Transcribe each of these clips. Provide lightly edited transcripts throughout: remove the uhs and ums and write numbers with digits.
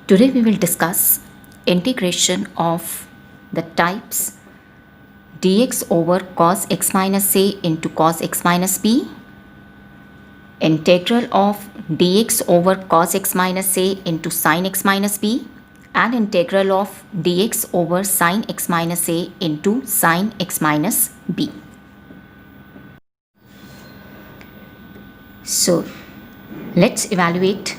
Today we will discuss integration of the types dx over cos x minus a into cos x minus b, integral of dx over cos x minus a into sin x minus b, and integral of dx over sin x minus a into sin x minus b. So let's evaluate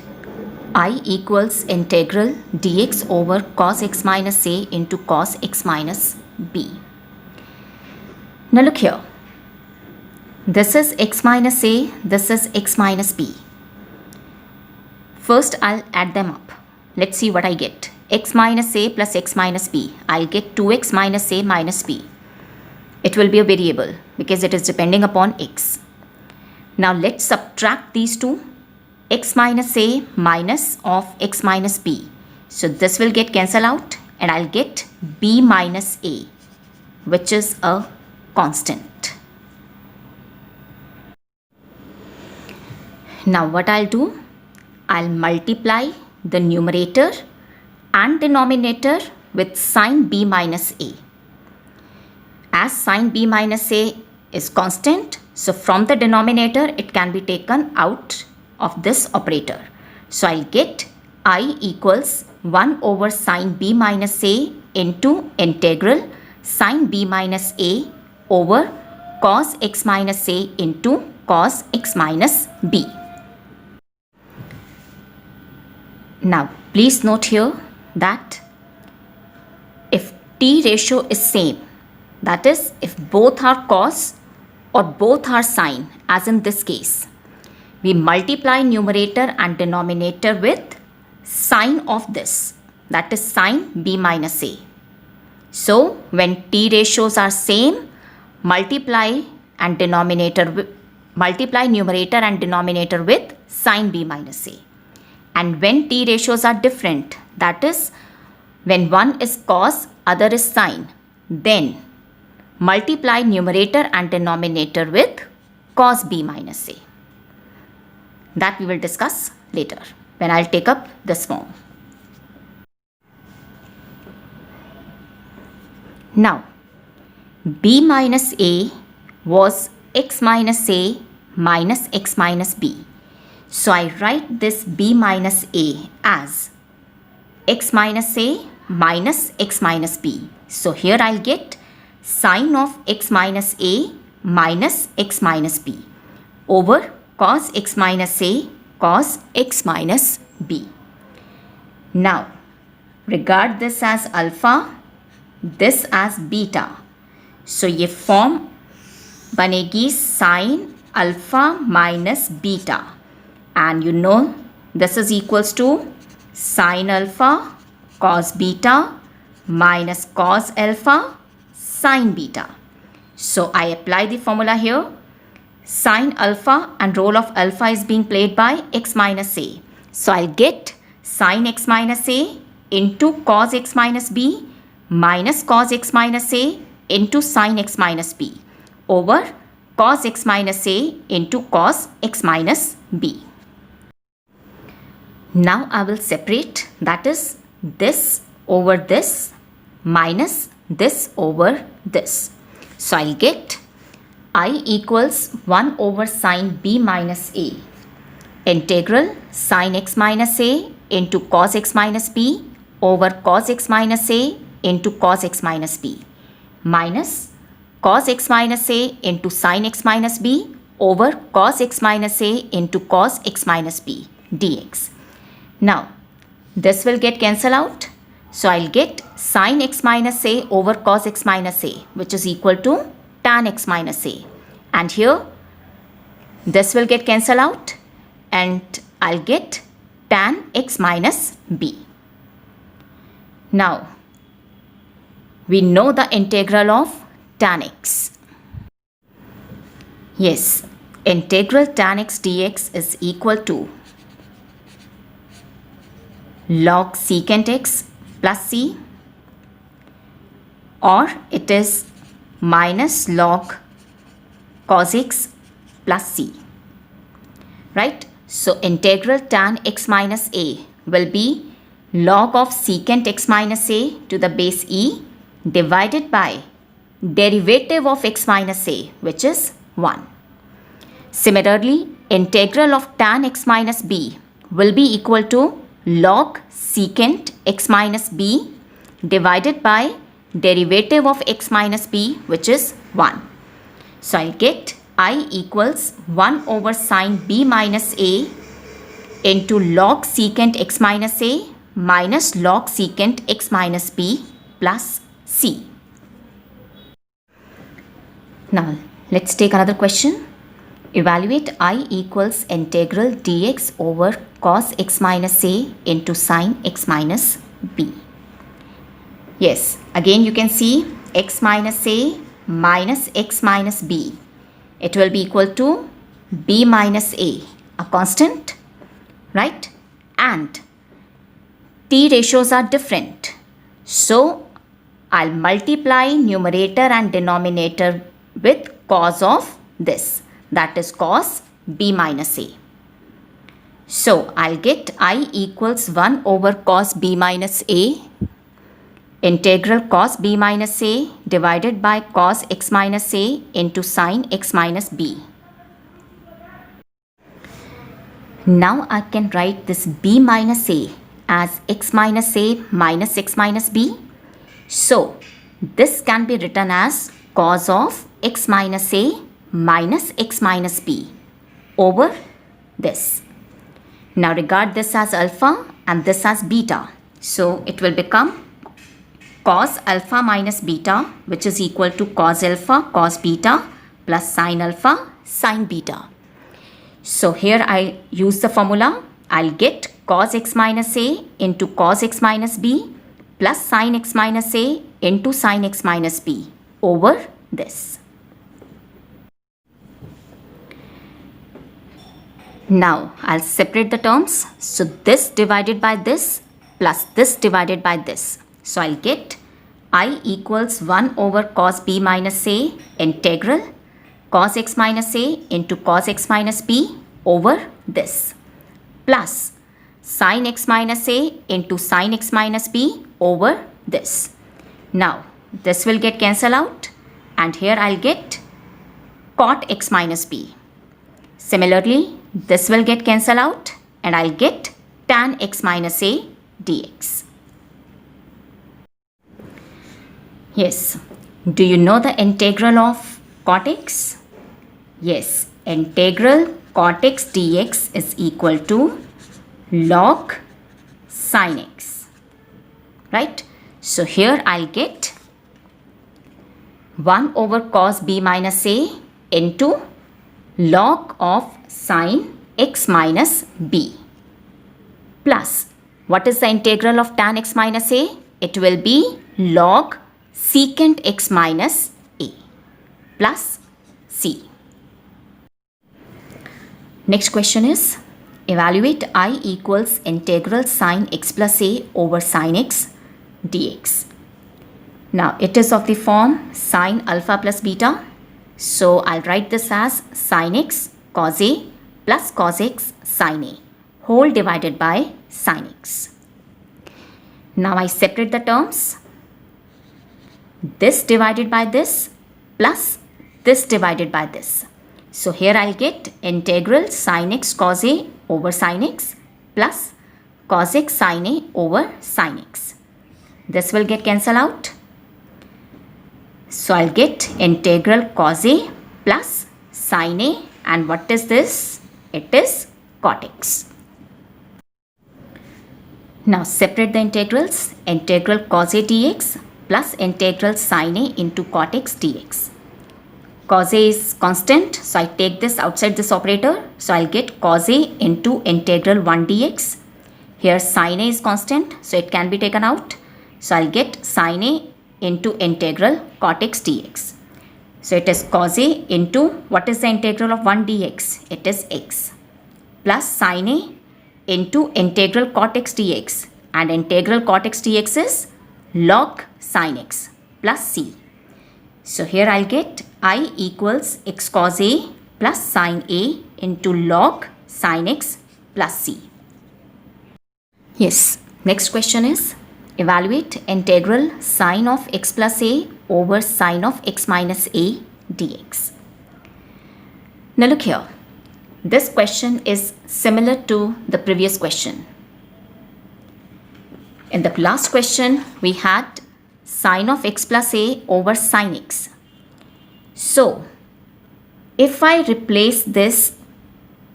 I equals integral dx over cos x minus a into cos x minus b. Now look here. This is x minus a, this is x minus b. First I'll add them up. Let's see what I get. X minus a plus x minus b. I'll get 2x minus a minus b. It will be a variable because it is depending upon x. Now let's subtract these two. X minus a minus of x minus b. So this will get cancelled out and I'll get b minus a, which is a constant. Now what I'll do? I'll multiply the numerator and denominator with sin b minus a. As sin b minus a is constant, so from the denominator it can be taken out of this operator. So I'll get I equals 1 over sin b minus a into integral sin b minus a over cos x minus a into cos x minus b. Now please note here that if t ratio is same, that is if both are cos or both are sin, as in this case, we multiply numerator and denominator with sine of this, that is sin b minus a. So when t ratios are same, multiply numerator and denominator with sin b minus a. And when t ratios are different, that is when one is cos, other is sin, then multiply numerator and denominator with cos b minus a. That we will discuss later when I'll take up this form. Now, b minus a was x minus a minus x minus b. So I write this b minus a as x minus a minus x minus b. So here I'll get sine of x minus a minus x minus b over cos x minus a cos x minus b. Now regard this as alpha, this as beta. So ये form बनेगी sin alpha minus beta, and you know this is equals to sin alpha cos beta minus cos alpha sin beta. So I apply the formula here. Sin alpha and role of alpha is being played by x minus a. So I'll get sin x minus a into cos x minus b minus cos x minus a into sin x minus b over cos x minus a into cos x minus b. Now I will separate, that is this over this minus this over this. So I'll get I equals 1 over sin b minus a integral sin x minus a into cos x minus b over cos x minus a into cos x minus b minus cos x minus a into sin x minus b over cos x minus a into cos x minus b dx. Now this will get cancelled out. So I'll get sin x minus a over cos x minus a, which is equal to tan x minus a. And here this will get cancelled out and I'll get tan x minus b. Now we know the integral of tan x. Yes, integral tan x dx is equal to log secant x plus c, or it is minus log cos x plus c, right? So integral tan x minus a will be log of secant x minus a to the base e divided by derivative of x minus a, which is 1. Similarly, integral of tan x minus b will be equal to log secant x minus b divided by derivative of x minus b, which is 1. So I'll get I equals 1 over sine b minus a into log secant x minus a minus log secant x minus b plus c. Now let's take another question. Evaluate I equals integral dx over cos x minus a into sine x minus b. Yes, again you can see x minus a minus x minus b. It will be equal to b minus a constant, right? And t ratios are different. So I'll multiply numerator and denominator with cos of this, that is cos b minus a. So I'll get I equals 1 over cos b minus a integral cos b minus a divided by cos x minus a into sine x minus b. Now I can write this b minus a as x minus a minus x minus b. So this can be written as cos of x minus a minus x minus b over this. Now regard this as alpha and this as beta. So it will become cos alpha minus beta, which is equal to cos alpha cos beta plus sin alpha sin beta. So here I use the formula. I'll get cos x minus a into cos x minus b plus sin x minus a into sin x minus b over this. Now I'll separate the terms. So this divided by this plus this divided by this. So I'll get I equals 1 over cos b minus a integral cos x minus a into cos x minus b over this plus sin x minus a into sin x minus b over this. Now this will get cancelled out and here I'll get cot x minus b. Similarly, this will get cancelled out and I'll get tan x minus a dx. Yes, do you know the integral of cot x? Yes, integral cot x dx is equal to log sin x, right? So here I'll get 1 over cos b minus a into log of sin x minus b plus what is the integral of tan x minus a? It will be log secant x minus a plus c. Next question is evaluate I equals integral sin x plus a over sin x dx. Now it is of the form sin alpha plus beta. So I'll write this as sin x cos a plus cos x sin a whole divided by sin x. Now I separate the terms. This divided by this plus this divided by this. So here I'll get integral sin x cos a over sin x plus cos x sin a over sin x. This will get cancelled out. So I'll get integral cos a plus sin a and what is this? It is cot x. Now separate the integrals. Integral cos a dx plus integral sin a into cot x dx. Cos a is constant, so I take this outside this operator. So I'll get cos a into integral 1 dx. Here sin a is constant, so it can be taken out. So I'll get sin a into integral cot x dx. So it is cos a into what is the integral of 1 dx? It is x plus sin a into integral cot x dx, and integral cot x dx is log sin x plus c. So here I'll get I equals x cos a plus sin a into log sin x plus c. Yes, Next question is, evaluate integral sine of x plus a over sine of x minus a dx. Now look here, this question is similar to the previous question. In the last question, we had sine of x plus a over sine x. So, if I replace this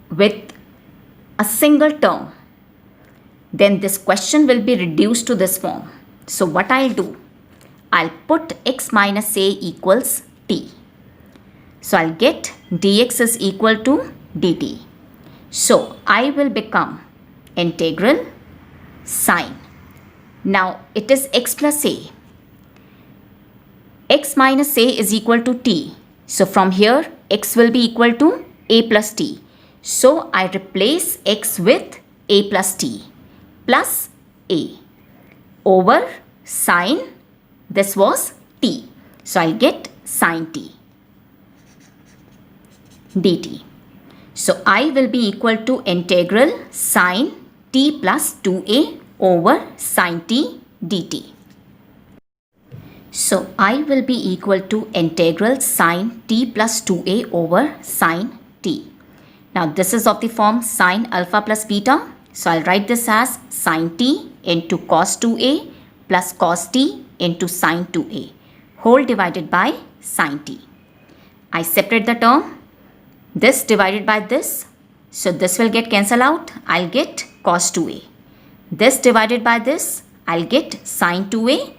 with a single term, then this question will be reduced to this form. So, what I'll do, I'll put x minus a equals t. So, I'll get dx is equal to dt. So, I will become integral sine. Now, it is x plus a. X minus a is equal to t. So, from here, x will be equal to a plus t. So, I replace x with a plus t plus a over sine, this was t. So, I'll get sine t dt. So, I will be equal to integral sine t plus 2a over sine t dt. So, I will be equal to integral sine t plus 2a over sine t. Now, this is of the form sine alpha plus beta. So, I'll write this as sine t into cos 2a plus cos t into sine 2a whole divided by sine t. I separate the term, this divided by this. So, this will get cancelled out. I'll get cos 2a. This divided by this, I'll get sine 2a,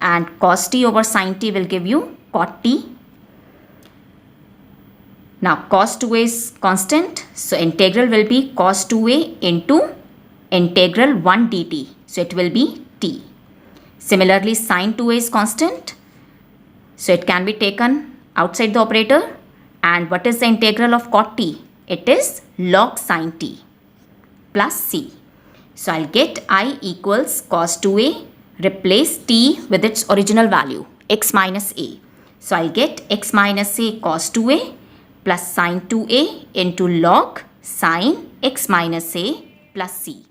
and cos t over sine t will give you cot t. Now, cos 2a is constant. So, integral will be cos 2a into integral 1 dt. So, it will be t. Similarly, sine 2a is constant. So, it can be taken outside the operator. And what is the integral of cot t? It is log sine t plus c. So, I'll get I equals cos 2a, replace t with its original value, x minus a. So, I'll get x minus a cos 2a plus sine 2a into log sine x minus a plus c.